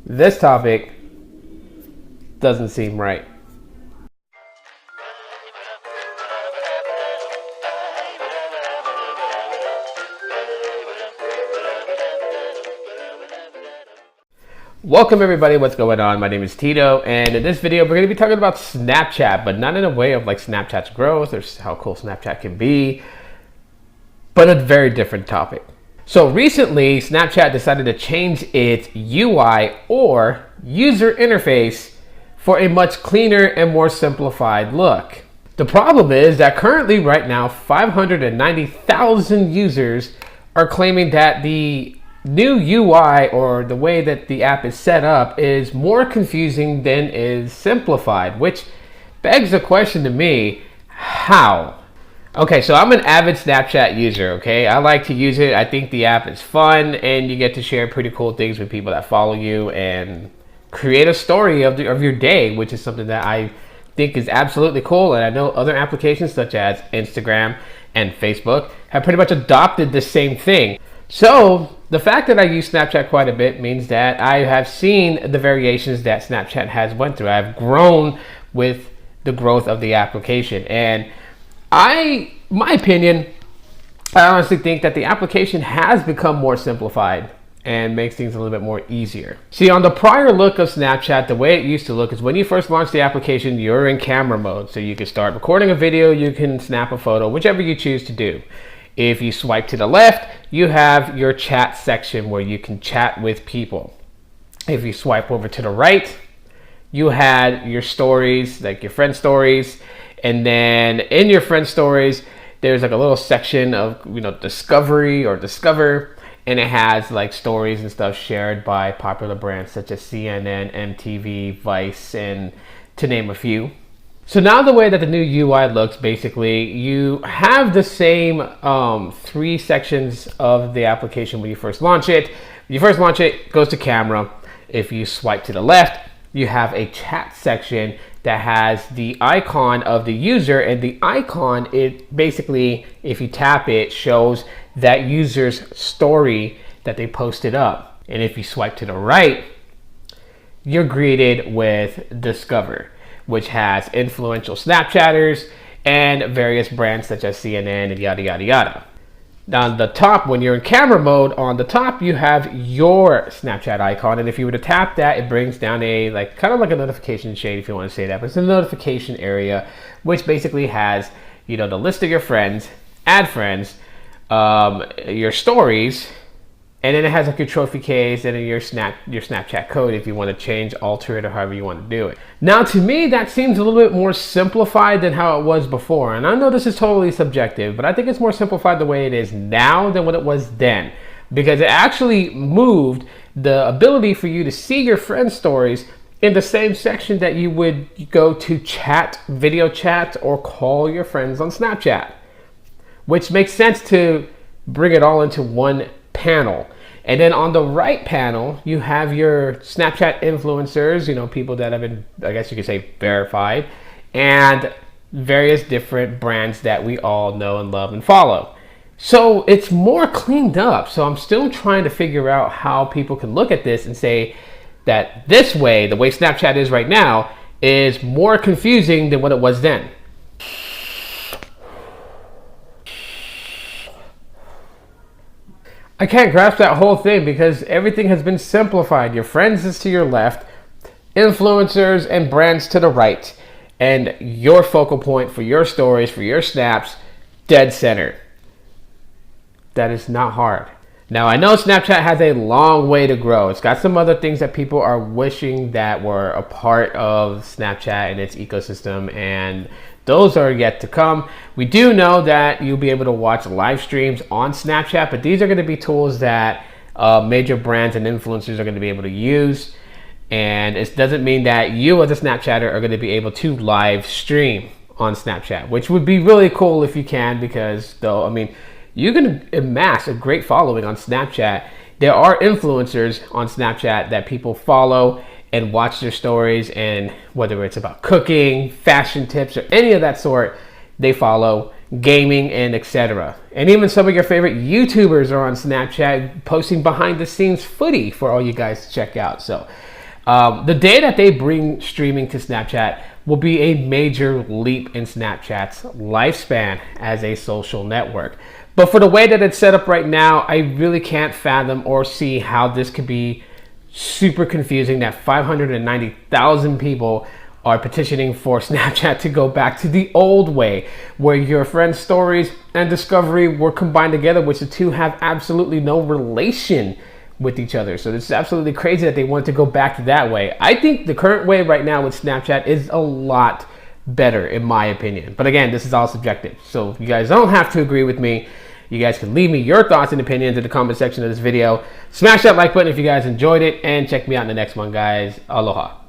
This topic doesn't seem right. Welcome everybody, what's going on? My name is Tito, and in this video we're going to be talking about Snapchat, but not in a way of like Snapchat's growth or how cool Snapchat can be, but a very different topic. So recently, Snapchat decided to change its UI or user interface for a much cleaner and more simplified look. The problem is that currently right now 590,000 users are claiming that the new UI or the way that the app is set up is more confusing than is simplified, which begs the question to me, how? Okay, so I'm an avid Snapchat user, okay? I like to use it. I think the app is fun and you get to share pretty cool things with people that follow you and create a story of your day, which is something that I think is absolutely cool. And I know other applications such as Instagram and Facebook have pretty much adopted the same thing. So the fact that I use Snapchat quite a bit means that I have seen the variations that Snapchat has went through. I've grown with the growth of the application, and my opinion, I honestly think that the application has become more simplified and makes things a little bit more easier. See, on the prior look of Snapchat, the way it used to look is when you first launched the application, you're in camera mode. So you can start recording a video, you can snap a photo, whichever you choose to do. If you swipe to the left, you have your chat section where you can chat with people. If you swipe over to the right, you had your stories, like your friend stories. And then in your friend stories, there's like a little section of, discovery or discover. And it has like stories and stuff shared by popular brands such as CNN, MTV, Vice, and to name a few. So now the way that the new UI looks, basically, you have the same 3 sections of the application when you first launch it. When you first launch it, it goes to camera. If you swipe to the left, you have a chat section that has the icon of the user, and the icon, it basically, if you tap it, shows that user's story that they posted up. And if you swipe to the right, you're greeted with Discover, which has influential Snapchatters and various brands such as CNN and yada, yada, yada. Now on the top, when you're in camera mode, on the top you have your Snapchat icon, and if you were to tap that, it brings down a kind of like a notification shade, if you want to say that, but it's a notification area, which basically has the list of your friends, add friends, your stories, and then it has like your trophy case and then your Snapchat code if you want to change, alter it, or however you want to do it. Now to me, that seems a little bit more simplified than how it was before. And I know this is totally subjective, but I think it's more simplified the way it is now than what it was then. Because it actually moved the ability for you to see your friends' stories in the same section that you would go to chat, video chat, or call your friends on Snapchat. Which makes sense to bring it all into one panel. And then on the right panel, you have your Snapchat influencers, people that have been, I guess you could say, verified, and various different brands that we all know and love and follow. So it's more cleaned up. So I'm still trying to figure out how people can look at this and say that this way, the way Snapchat is right now, is more confusing than what it was then. I can't grasp that whole thing because everything has been simplified. Your friends is to your left, influencers and brands to the right, and your focal point for your stories, for your snaps, dead center. That is not hard. Now I know Snapchat has a long way to grow. It's got some other things that people are wishing that were a part of Snapchat and its ecosystem, and those are yet to come. We do know that you'll be able to watch live streams on Snapchat, but these are going to be tools that major brands and influencers are going to be able to use. And it doesn't mean that you as a Snapchatter are going to be able to live stream on Snapchat, which would be really cool if you can, because you can amass a great following on Snapchat. There are influencers on Snapchat that people follow and watch their stories, and whether it's about cooking, fashion tips, or any of that sort, they follow, gaming, and etc. And even some of your favorite YouTubers are on Snapchat posting behind the scenes footy for all you guys to check out. So The day that they bring streaming to Snapchat will be a major leap in Snapchat's lifespan as a social network. But for the way that it's set up right now, I really can't fathom or see how this could be super confusing that 590,000 people are petitioning for Snapchat to go back to the old way, where your friend's stories and discovery were combined together, which the two have absolutely no relation with each other. So this is absolutely crazy that they want to go back to that way. I think the current way right now with Snapchat is a lot better, in my opinion. But again, this is all subjective. So you guys don't have to agree with me. You guys can leave me your thoughts and opinions in the comment section of this video. Smash that like button if you guys enjoyed it, and check me out in the next one, guys. Aloha.